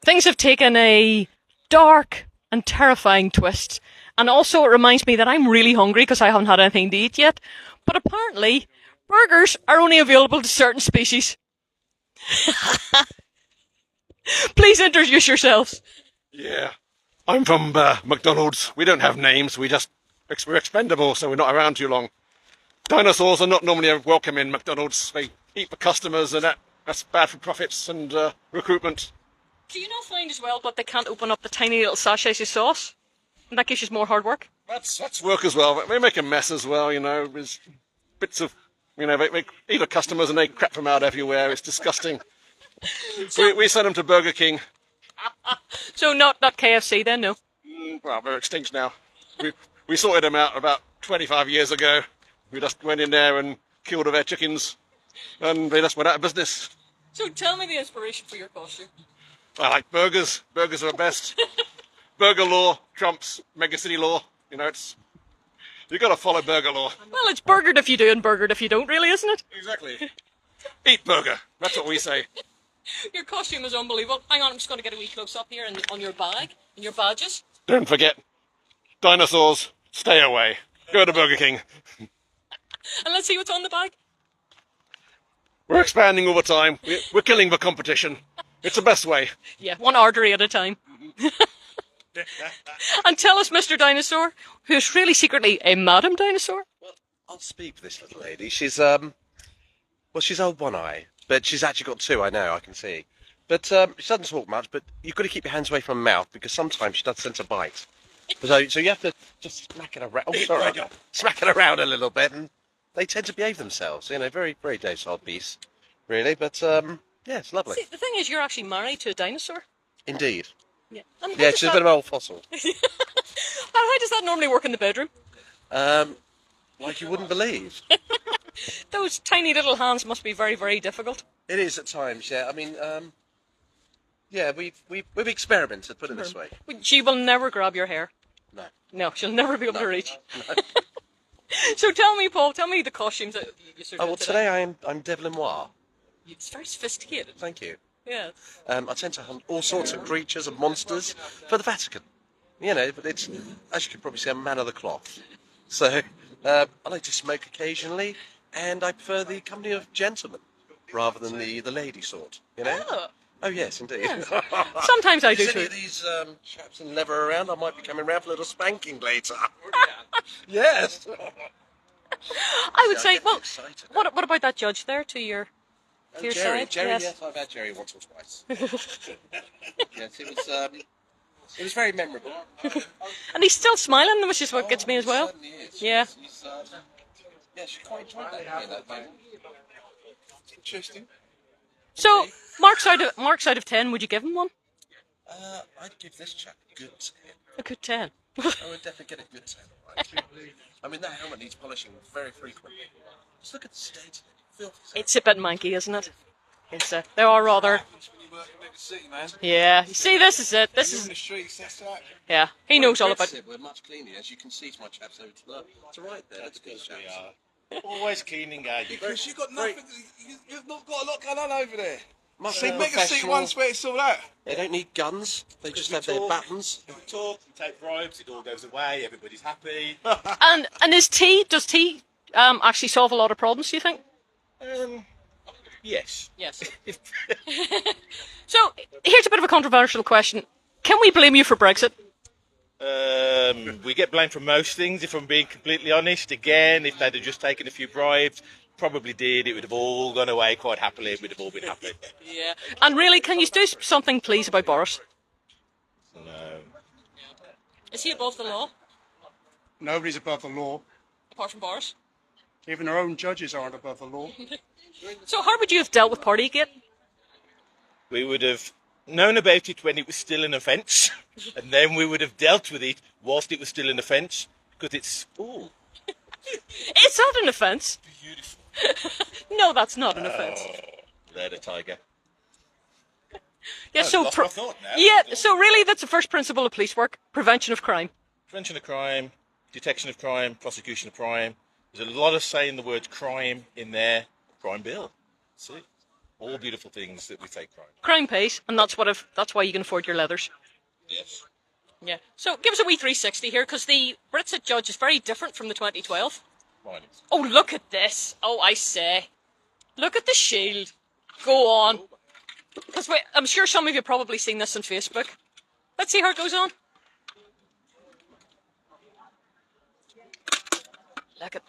things have taken a dark and terrifying twist. And also it reminds me that I'm really hungry because I haven't had anything to eat yet. But apparently, burgers are only available to certain species. Please introduce yourselves. Yeah, I'm from McDonald's. We don't have names. We're expendable, so we're not around too long. Dinosaurs are not normally welcome in McDonald's. They eat the customers, and that's bad for profits and recruitment. Do you not find as well that they can't open up the tiny little sachets of sauce? And that gives you more hard work? That's work as well. They make a mess as well, you know. There's bits of, you know, they eat the customers and they crap them out everywhere. It's disgusting. So, we send them to Burger King. So not KFC then, no? Well, they're extinct now. We sorted them out about 25 years ago. We just went in there and killed all their chickens, and they just went out of business. So tell me the inspiration for your costume. I like burgers. Burgers are the best. Burger law trumps megacity law. You know, you've got to follow burger law. Well, it's burgered if you do and burgered if you don't, really, isn't it? Exactly. Eat burger. That's what we say. Your costume is unbelievable. Hang on, I'm just going to get a wee close up here on your bag and your badges. Don't forget, dinosaurs, stay away. Go to Burger King. And let's see what's on the bag. We're expanding all the time. We're killing the competition. It's the best way. Yeah, one artery at a time. And tell us, Mr. Dinosaur, who's really secretly a Madam Dinosaur. Well, I'll speak for this little lady. She's she's old one eye, but she's actually got two. I know, I can see. But she doesn't talk much. But you've got to keep your hands away from her mouth because sometimes she does tend to bite. So you have to just smack it around. Oh, sorry, smack it around a little bit, and they tend to behave themselves. You know, very, very docile beasts, really. But yeah, it's lovely. See, the thing is, you're actually married to a dinosaur. Indeed. Yeah. Yeah, she's a bit of an old fossil. How does that normally work in the bedroom? Like you wouldn't believe. Those tiny little hands must be very, very difficult. It is at times. Yeah, I mean, yeah, we've experimented. Put it this way. She will never grab your hair. No. No, she'll never be able to reach. No. So tell me, Paul, tell me the costumes that you sort of Oh well, today I'm Devil Noir. It's very sophisticated. Thank you. Yeah. I tend to hunt all sorts of creatures and monsters for the Vatican. You know, but it's, as you can probably see, I'm a man of the cloth. So I like to smoke occasionally, and I prefer the company of gentlemen rather than the lady sort. You know. Oh yes, indeed. Yes. Sometimes I do If too. any of these chaps in leather around, I might be coming round for a little spanking later. Yes. I would Yeah, say, get well, excited. what about that judge there to your Jerry, side? Jerry, Yes. yes, I've had Jerry once or twice. Yes, it was very memorable. And he's still smiling, which is what gets me as well. Certainly is. Yeah. Yeah, she quite enjoyed that moment. Interesting. So, marks out of 10, would you give him one? I'd give this chap a good 10. A good 10. I would definitely get a good 10. Right? I mean, that helmet needs polishing very frequently. Just look at the state of it. Filthy. It's a bit manky, isn't it? It's they are rather. Yeah. You see, this is it. This is. Yeah. He knows all about. We're much cleaner, as you can see to my chaps over to right there. That's good, chaps. Always clean, engaged. Because you've got nothing. You've not got a lot going on over there. Must See, be make a seat professional. once where it's all that. They don't need guns. They just have their buttons. We talk, we take bribes, it all goes away, everybody's happy. And does tea actually solve a lot of problems? Do you think? Yes. Yes. So here's a bit of a controversial question: can we blame you for Brexit? We get blamed for most things, if I'm being completely honest. Again, if they'd have just taken a few bribes, probably did, it would have all gone away quite happily, we'd have all been happy. Yeah. And really, can you do something, please, about Boris? No. Is he above the law, Nobody's above the law. apart from Boris? Even our own judges aren't above the law. So how would you have dealt with Partygate? We would have known about it when it was still an offence, and then we would have dealt with it whilst it was still an offence, because it's... Ooh. It's not an offence. Beautiful. No, that's not an offence. There, the tiger. Yeah, Oh, so lost my thought now. yeah, so really, that's the first principle of police work: prevention of crime. Prevention of crime, detection of crime, prosecution of crime. There's a lot of saying the word crime in there. Crime bill. See? All beautiful things that we take pride in. Crown pays, and that's why you can afford your leathers. Yes. Yeah. So give us a wee 360 here, because the Brit Cit Judge is very different from the 2012. Right. Oh, look at this. Oh, I say. Look at the shield. Go on. Because I'm sure some of you have probably seen this on Facebook. Let's see how it goes on.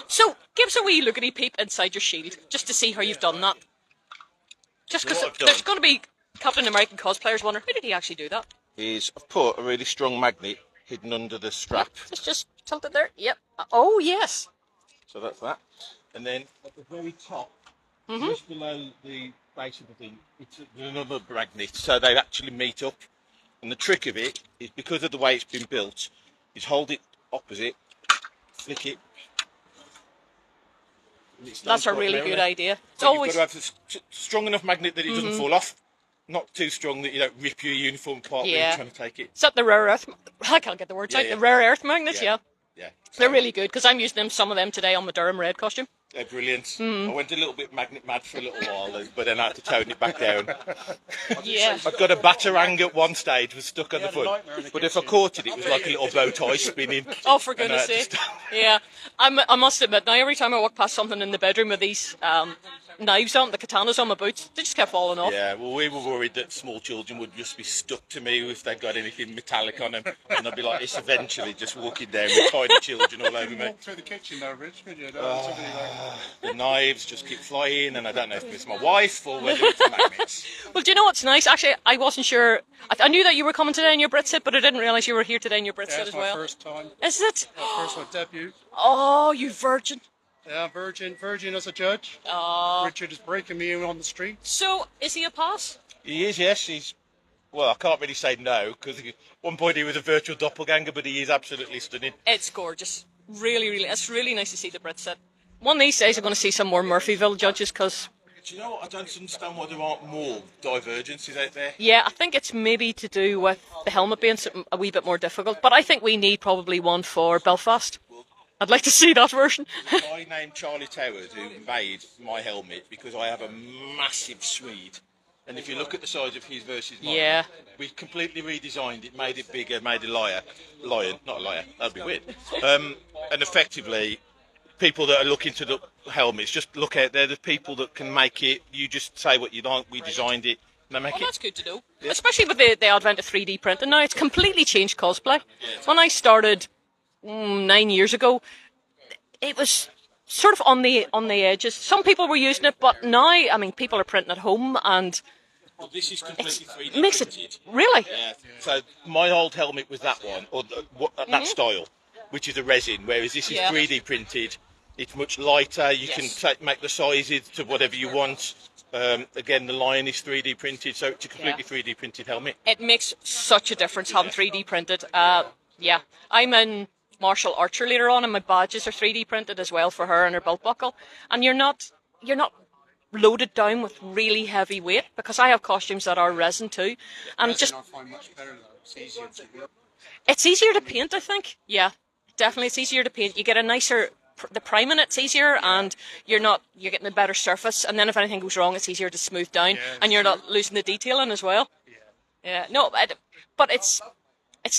So, give us a wee lookity peep inside your shield, just to see how you've done that. Just because there's going to be Captain American cosplayers wondering, how did he actually do that? I've put a really strong magnet hidden under the strap. Just tilt it there. Yep. Oh, yes. So that's that. And then at the very top, just below the base of the thing, it's another magnet. So they actually meet up. And the trick of it is, because of the way it's been built, is hold it opposite, flick it. That's a really good idea. It's So always... you've got to have a strong enough magnet that it doesn't fall off. Not too strong that you don't rip your uniform apart when you're trying to take it. Is that the rare earth... I can't get the words out. Yeah. The rare earth magnets, yeah. Yeah. They're really good, because I'm using some of them today on my Durham Red costume. They're brilliant. I went a little bit magnet mad for a little while, but then I had to tone it back down. Yeah. I've got a batarang at one stage, was stuck on the front. But if I caught it, it was like a little bow tie spinning. Oh, for goodness sake. Yeah. I must admit, now every time I walk past something in the bedroom with these knives on, the katanas on my boots, they just kept falling off. Yeah, well, we were worried that small children would just be stuck to me if they got anything metallic on them. And I'd be like this eventually, just walking down with tiny children all over me. Walk through the kitchen though, Rich, could you? The knives just keep flying, and I don't know if it's my wife or whether it's magnets. Well, do you know what's nice? Actually, I wasn't sure. I knew that you were coming today in your Brit Cit, but I didn't realise you were here today in your Brit Cit as well. It's my first time. Is it? My first debut. Oh, you virgin. Yeah, virgin as a judge. Richard is breaking me in on the street. So, is he a pass? He is, yes. Well, I can't really say no, because at one point he was a virtual doppelganger, but he is absolutely stunning. It's gorgeous. Really, really. It's really nice to see the Brit Cit. One of these days I'm going to see some more Murphyville judges, because... Do you know what? I don't understand why there aren't more divergences out there. Yeah, I think it's maybe to do with the helmet being a wee bit more difficult, but I think we need probably one for Belfast. I'd like to see that version. I named Charlie Towers, who made my helmet, because I have a massive Swede. And if you look at the size of his versus mine, we completely redesigned it, made it bigger, made a lion, not a liar, that'd be weird. And effectively, people that are looking to the helmets, just look out there, the people that can make it, you just say what you like, we designed it, and they make it. That's good to know. Yeah. Especially with the advent of 3D printing now, it's completely changed cosplay. When I started 9 years ago, it was sort of on the edges. Some people were using it, but now, I mean, people are printing at home, and well, this is completely 3D makes printed. It really. Yeah. So my old helmet was that one, or that style, which is a resin, whereas this is 3D printed. It's much lighter. You can make the sizes to whatever you want. Again, the lion is 3D printed, so it's a completely 3D printed helmet. It makes such a difference having 3D printed. Yeah, I'm in martial archer later on, and my badges are 3D printed as well for her and her belt buckle. And you're not loaded down with really heavy weight, because I have costumes that are resin too. And I find much better though. It's easier to do. It's easier to paint, I think. Yeah, definitely, it's easier to paint. You get a nicer. The priming it's easier, and you're getting a better surface, and then if anything goes wrong, it's easier to smooth down, and you're not losing the detailing as well. Yeah. No, but it's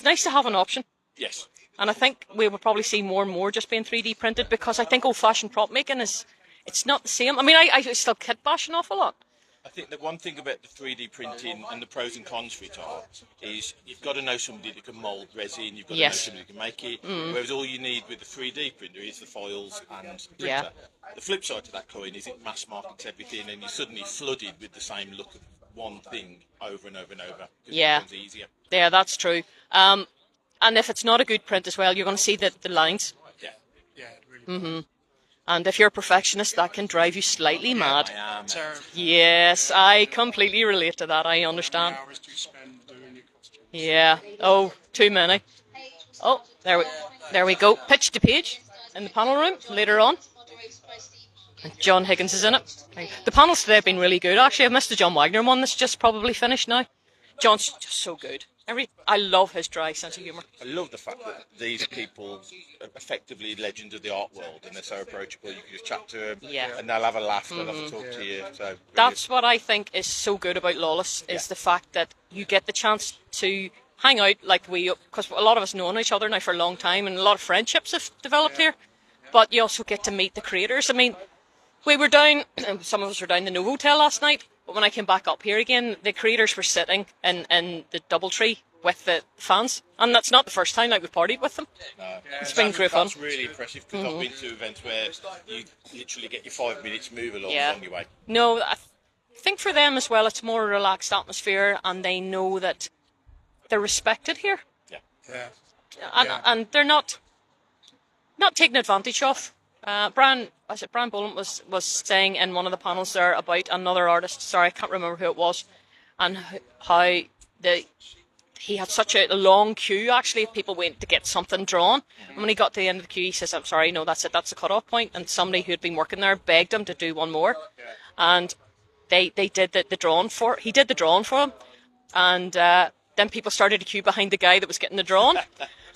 nice to have an option. Yes. And I think we will probably see more and more just being 3D printed, because I think old-fashioned prop making it's not the same. I mean, I still kit bash an awful lot. I think the one thing about the 3D printing and the pros and cons for it are is you've got to know somebody that can mould resin, you've got to know somebody that can make it, whereas all you need with the 3D printer is the foils and the printer. The flip side to that coin is it mass markets everything, and you're suddenly flooded with the same look of one thing over and over and over. Yeah. It becomes easier. Yeah, that's true. And if it's not a good print as well, you're going to see the lines. Yeah. Yeah, it really And if you're a perfectionist, that can drive you slightly mad. I am. Yes, I completely relate to that. I understand. hours to spend doing your costume. Yeah. Oh, too many. Oh, there we go. Pitch to page in the panel room later on. And John Higgins is in it. The panels today have been really good. Actually, I've missed the John Wagner one that's just probably finished now. John's just so good. I love his dry sense of humour. I love the fact that these people are effectively legends of the art world, and they're so approachable. You can just chat to them, and they'll have a laugh, they'll have a talk to you. So that's what I think is so good about Lawless, is the fact that you get the chance to hang out because a lot of us know each other now for a long time, and a lot of friendships have developed here. But you also get to meet the creators. I mean, we were down, some of us were down the Novotel last night, but when I came back up here again, the creators were sitting in the Doubletree with the fans, and that's not the first time we've partied with them. No. It's been great fun. That's really impressive, because I've been to events where you literally get your 5 minutes, move along on your way. No, I think for them as well, it's more a relaxed atmosphere, and they know that they're respected here. And they're not taken advantage of. Brian Boland was saying in one of the panels there about another artist. Sorry, I can't remember who it was, and how he had such a long queue, actually, of people waiting to get something drawn. And when he got to the end of the queue, he says, "I'm sorry, no, that's it. That's the cut-off point." And somebody who had been working there begged him to do one more, and they did the drawing for. He did the drawing for him, and then people started to queue behind the guy that was getting the drawing,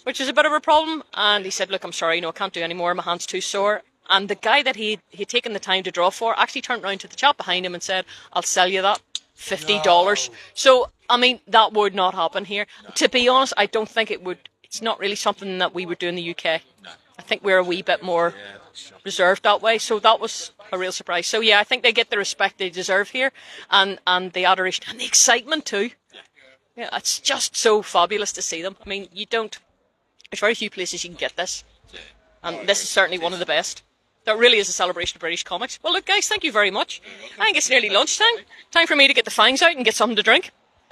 which is a bit of a problem. And he said, "Look, I'm sorry, no, I can't do any more. My hand's too sore." And the guy that he'd taken the time to draw for actually turned around to the chap behind him and said, "I'll sell you that, $50. No. So, I mean, that would not happen here. No. To be honest, I don't think it would. It's not really something that we would do in the UK. No. I think we're a wee bit more reserved that way. So that was a real surprise. So yeah, I think they get the respect they deserve here, and the adoration and the excitement too. Yeah, it's just so fabulous to see them. I mean, there's very few places you can get this, and this is certainly one of the best. That really is a celebration of British comics. Well, look, guys, thank you very much. I think it's nearly lunchtime. Time for me to get the fangs out and get something to drink.